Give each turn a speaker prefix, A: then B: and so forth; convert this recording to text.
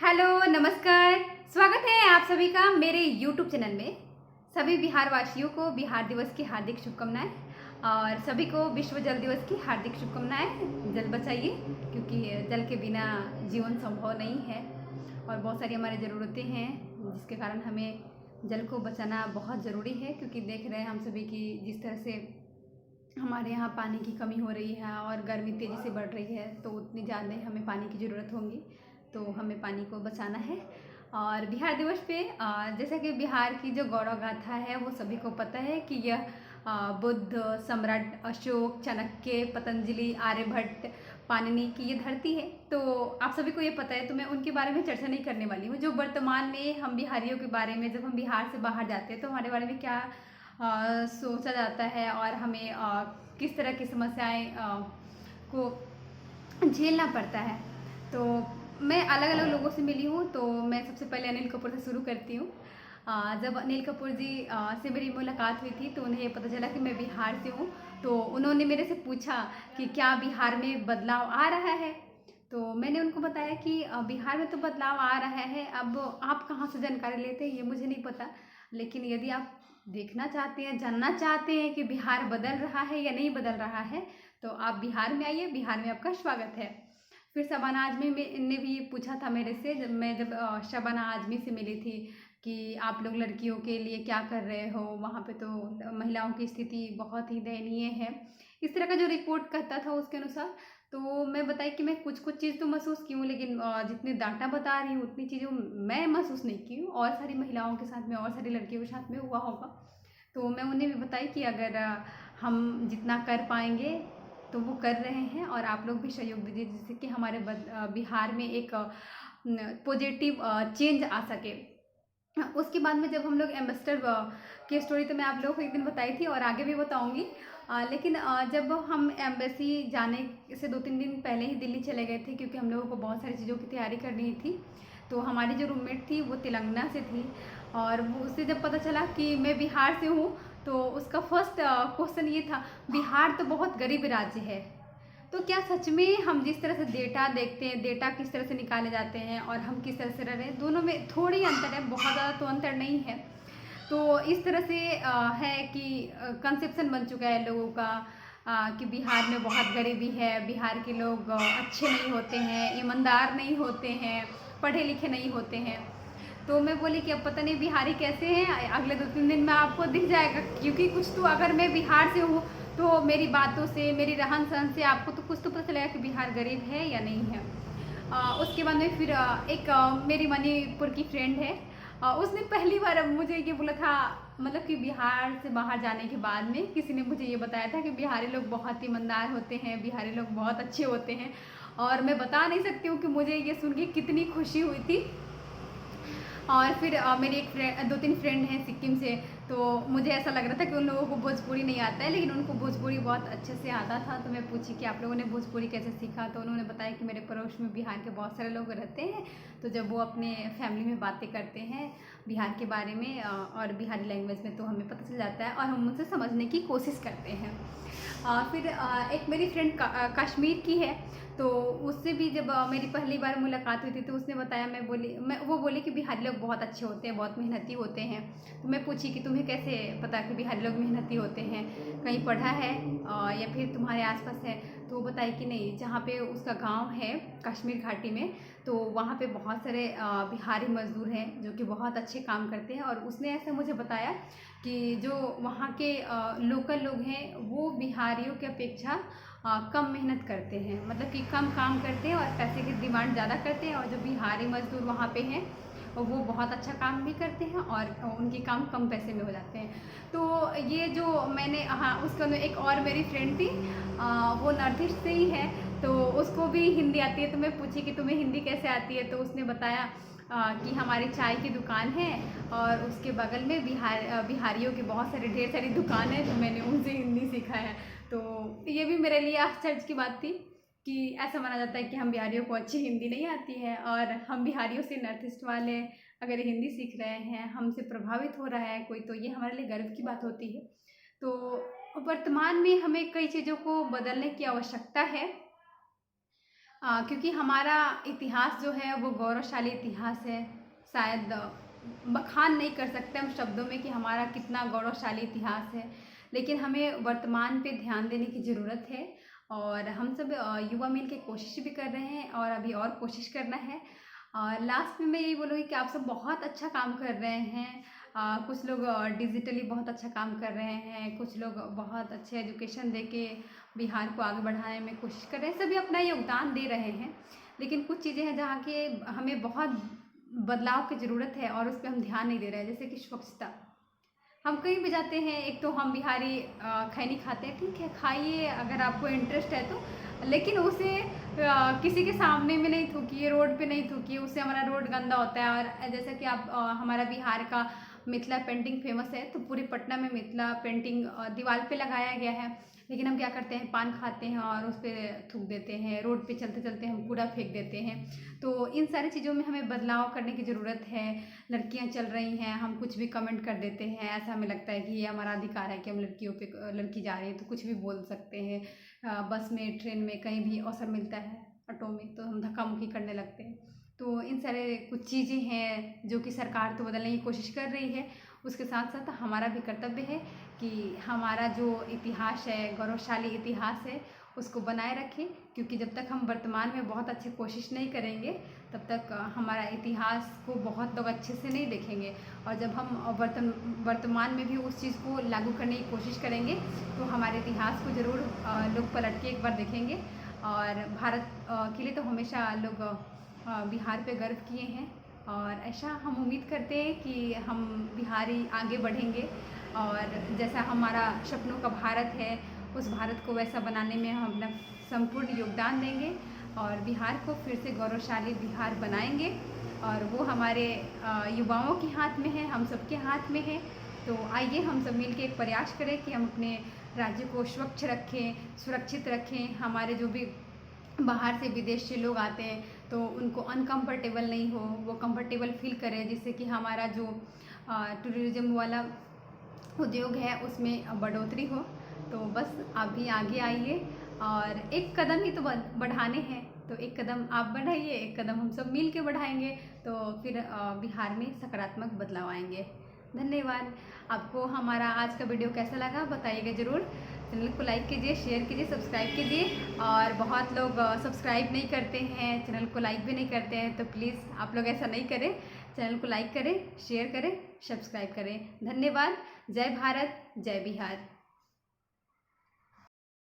A: Hello, नमस्कार। स्वागत है आप सभी का मेरे यूट्यूब चैनल में। सभी बिहार वासियों को बिहार दिवस की हार्दिक शुभकामनाएं और सभी को विश्व जल दिवस की हार्दिक शुभकामनाएं। जल बचाइए क्योंकि जल के बिना जीवन संभव नहीं है और बहुत सारी हमारी ज़रूरतें हैं जिसके कारण हमें जल को बचाना बहुत ज़रूरी है। क्योंकि देख रहे हैं हम सभी की जिस तरह से हमारे यहाँ पानी की कमी हो रही है और गर्मी तेज़ी से बढ़ रही है, तो उतनी ज़्यादा हमें पानी की ज़रूरत होगी, तो हमें पानी को बचाना है। और बिहार दिवस पे जैसा कि बिहार की जो गौरव गाथा है वो सभी को पता है कि यह बुद्ध, सम्राट अशोक, चाणक्य, पतंजलि, आर्यभट्ट, पाणिनि की ये धरती है। तो आप सभी को ये पता है, तो मैं उनके बारे में चर्चा नहीं करने वाली हूँ। जो वर्तमान में हम बिहारियों के बारे में, जब हम बिहार से बाहर जाते हैं तो हमारे बारे में क्या सोचा जाता है और हमें किस तरह की समस्याएं को झेलना पड़ता है। तो मैं अलग अलग लोगों से मिली हूँ, तो मैं सबसे पहले अनिल कपूर से शुरू करती हूँ। जब अनिल कपूर जी से मेरी मुलाकात हुई थी तो उन्हें पता चला कि मैं बिहार से हूँ। तो उन्होंने मेरे से पूछा कि क्या बिहार में बदलाव आ रहा है। तो मैंने उनको बताया कि बिहार में तो बदलाव आ रहा है, अब आप कहाँ से जानकारी लेते हैं ये मुझे नहीं पता, लेकिन यदि आप देखना चाहते हैं, जानना चाहते हैं कि बिहार बदल रहा है या नहीं बदल रहा है, तो आप बिहार में आइए, बिहार में आपका स्वागत है। फिर शबाना आजमी ने भी पूछा था मेरे से, जब शबाना आजमी से मिली थी कि आप लोग लड़कियों के लिए क्या कर रहे हो, वहाँ पे तो महिलाओं की स्थिति बहुत ही दयनीय है, इस तरह का जो रिपोर्ट कहता था उसके अनुसार। तो मैं बताई कि मैं कुछ कुछ चीज़ तो महसूस की हूँ, लेकिन जितने डाटा बता रही हूँ उतनी चीज़ें मैं महसूस नहीं की हूँ, और सारी महिलाओं के साथ में और सारी लड़कियों के साथ में हुआ होगा। तो मैं उन्हें भी बताई कि अगर हम जितना कर पाएंगे तो वो कर रहे हैं, और आप लोग भी सहयोग दीजिए जिससे कि हमारे बिहार में एक पॉजिटिव चेंज आ सके। उसके बाद में जब हम लोग एम्बेसडर की स्टोरी तो मैं आप लोगों को एक दिन बताई थी और आगे भी बताऊंगी, लेकिन जब हम एम्बेसी जाने से 2-3 दिन पहले ही दिल्ली चले गए थे, क्योंकि हम लोगों को बहुत सारी चीज़ों की तैयारी करनी थी। तो हमारी जो रूममेट थी वो तेलंगाना से थी, और वो उससे जब पता चला कि मैं बिहार से हूँ तो उसका फर्स्ट क्वेश्चन ये था, बिहार तो बहुत गरीब राज्य है, तो क्या सच में हम जिस तरह से डेटा देखते हैं, डेटा किस तरह से निकाले जाते हैं और हम किस तरह से रह रहे हैं, दोनों में थोड़ी अंतर है, बहुत ज़्यादा तो अंतर नहीं है। तो इस तरह से है कि कंसेप्शन बन चुका है लोगों का कि बिहार में बहुत गरीबी है, बिहार के लोग अच्छे नहीं होते हैं, ईमानदार नहीं होते हैं, पढ़े लिखे नहीं होते हैं। तो मैं बोली कि अब पता नहीं बिहारी कैसे हैं, अगले 2-3 दिन में आपको दिख जाएगा, क्योंकि कुछ तो अगर मैं बिहार से हूँ तो मेरी बातों से, मेरी रहन सहन से आपको तो कुछ तो पता चलेगा कि बिहार गरीब है या नहीं है। उसके बाद में फिर एक मेरी मणिपुर की फ्रेंड है, उसने पहली बार मुझे ये बोला था, मतलब कि बिहार से बाहर जाने के बाद में किसी ने मुझे ये बताया था कि बिहारी लोग बहुत ईमानदार होते हैं, बिहारी लोग बहुत अच्छे होते हैं। और मैं बता नहीं सकती हूँ कि मुझे ये सुन के कितनी खुशी हुई थी। और फिर मेरी एक फ्रेंड, 2-3 फ्रेंड हैं सिक्किम से, तो मुझे ऐसा लग रहा था कि उन लोगों को भोजपुरी नहीं आता है, लेकिन उनको भोजपुरी बहुत अच्छे से आता था। तो मैं पूछी कि आप लोगों ने भोजपुरी कैसे सीखा, तो उन्होंने बताया कि मेरे पड़ोस में बिहार के बहुत सारे लोग रहते हैं, तो जब वो अपने फैमिली में बातें करते हैं बिहार के बारे में और बिहारी लैंग्वेज में, तो हमें पता चल जाता है और हम उनसे समझने की कोशिश करते हैं। फिर एक मेरी फ्रेंड कश्मीर की है, तो उससे भी जब मेरी पहली बार मुलाकात हुई थी तो उसने बताया, वो बोली कि बिहारी लोग बहुत अच्छे होते हैं, बहुत मेहनती होते हैं। तो मैं पूछी कि तुम्हें कैसे पता कि बिहारी लोग मेहनती होते हैं, कहीं पढ़ा है या फिर तुम्हारे आसपास है। तो वो बताई कि नहीं, जहाँ पे उसका गांव है कश्मीर घाटी में, तो वहाँ पे बहुत सारे बिहारी मजदूर हैं जो कि बहुत अच्छे काम करते हैं। और उसने ऐसा मुझे बताया कि जो वहाँ के लोकल लोग हैं वो बिहारियों की अपेक्षा कम मेहनत करते हैं, मतलब कि कम काम करते हैं और पैसे की डिमांड ज़्यादा करते हैं, और जो बिहारी मजदूर वहाँ पे हैं वो बहुत अच्छा काम भी करते हैं और उनके काम कम पैसे में हो जाते हैं। तो ये जो मैंने, हाँ, उसका एक और मेरी फ्रेंड थी, वो नॉर्थ ईस्ट से ही है, तो उसको भी हिंदी आती है। तो मैं पूछी कि तुम्हें हिंदी कैसे आती है, तो उसने बताया कि हमारी चाय की दुकान है और उसके बगल में बिहारियों की बहुत सारी ढेर सारी दुकान है, तो मैंने उनसे हिंदी सीखा है। तो ये भी मेरे लिए आश्चर्य की बात थी कि ऐसा माना जाता है कि हम बिहारियों को अच्छी हिंदी नहीं आती है, और हम बिहारियों से, नॉर्थ ईस्ट वाले अगर हिंदी सीख रहे हैं, हमसे प्रभावित हो रहा है कोई, तो ये हमारे लिए गर्व की बात होती है। तो वर्तमान में हमें कई चीज़ों को बदलने की आवश्यकता है। क्योंकि हमारा इतिहास जो है वो गौरवशाली इतिहास है। शायद बखान नहीं कर सकते हम शब्दों में कि हमारा कितना गौरवशाली इतिहास है, लेकिन हमें वर्तमान पे ध्यान देने की ज़रूरत है। और हम सब युवा मिल के कोशिश भी कर रहे हैं और अभी और कोशिश करना है। और लास्ट में मैं यही बोलूँगी कि आप सब बहुत अच्छा काम कर रहे हैं। कुछ लोग डिजिटली बहुत अच्छा काम कर रहे हैं, कुछ लोग बहुत अच्छे एजुकेशन दे के बिहार को आगे बढ़ाने में कोशिश कर रहे हैं। सभी अपना योगदान दे रहे हैं, लेकिन कुछ चीज़ें हैं जहाँ के हमें बहुत बदलाव की ज़रूरत है और उस पर हम ध्यान नहीं दे रहे हैं। जैसे कि स्वच्छता, हम कहीं भी जाते हैं, एक तो हम बिहारी खैनी खाते हैं, ठीक है खाइए अगर आपको इंटरेस्ट है तो, लेकिन उसे किसी के सामने में नहीं थूकिए, रोड पे नहीं थूकिए, उससे हमारा रोड गंदा होता है। और जैसा कि आप हमारा बिहार का मिथिला पेंटिंग फेमस है, तो पूरे पटना में मिथिला पेंटिंग दीवार पे लगाया गया है, लेकिन हम क्या करते हैं, पान खाते हैं और उस पर थूक देते हैं, रोड पे चलते चलते हम कूड़ा फेंक देते हैं। तो इन सारी चीज़ों में हमें बदलाव करने की ज़रूरत है। लड़कियां चल रही हैं, हम कुछ भी कमेंट कर देते हैं, ऐसा हमें लगता है कि ये हमारा अधिकार है कि हम लड़कियों पे, लड़की जा रही है तो कुछ भी बोल सकते हैं। बस में, ट्रेन में, कहीं भी अवसर मिलता है, ऑटो में, तो हम धक्का मुक्की करने लगते हैं। तो इन सारे कुछ चीज़ें हैं जो कि सरकार तो बदलने की कोशिश कर रही है, उसके साथ साथ हमारा भी कर्तव्य है कि हमारा जो इतिहास है, गौरवशाली इतिहास है, उसको बनाए रखें। क्योंकि जब तक हम वर्तमान में बहुत अच्छी कोशिश नहीं करेंगे, तब तक हमारा इतिहास को बहुत लोग अच्छे से नहीं देखेंगे। और जब हम वर्तमान में भी उस चीज़ को लागू करने की कोशिश करेंगे, तो हमारे इतिहास को ज़रूर लोग पलट के एक बार देखेंगे। और भारत के लिए तो हमेशा लोग बिहार पे गर्व किए हैं, और ऐसा हम उम्मीद करते हैं कि हम बिहारी आगे बढ़ेंगे। और जैसा हमारा सपनों का भारत है, उस भारत को वैसा बनाने में हम अपना संपूर्ण योगदान देंगे और बिहार को फिर से गौरवशाली बिहार बनाएंगे। और वो हमारे युवाओं के हाथ में है, हम सबके हाथ में है। तो आइए हम सब मिलकर एक प्रयास करें कि हम अपने राज्य को स्वच्छ रखें, सुरक्षित रखें। हमारे जो भी बाहर से, विदेश से लोग आते हैं तो उनको अनकंफर्टेबल नहीं हो, वो कंफर्टेबल फील करें, जिससे कि हमारा जो टूरिज़्म वाला उद्योग है उसमें बढ़ोतरी हो। तो बस आप भी आगे आइए, और एक कदम ही तो बढ़ाने हैं, तो एक कदम आप बढ़ाइए, एक कदम हम सब मिल के बढ़ाएंगे, तो फिर बिहार में सकारात्मक बदलाव आएंगे। धन्यवाद। आपको हमारा आज का वीडियो कैसा लगा बताइएगा ज़रूर। चैनल को लाइक कीजिए, शेयर कीजिए, सब्सक्राइब कीजिए। और बहुत लोग सब्सक्राइब नहीं करते हैं, चैनल को लाइक भी नहीं करते हैं, तो प्लीज़ आप लोग ऐसा नहीं करें, चैनल को लाइक करें, शेयर करें, सब्सक्राइब करें। धन्यवाद। जय भारत, जय बिहार।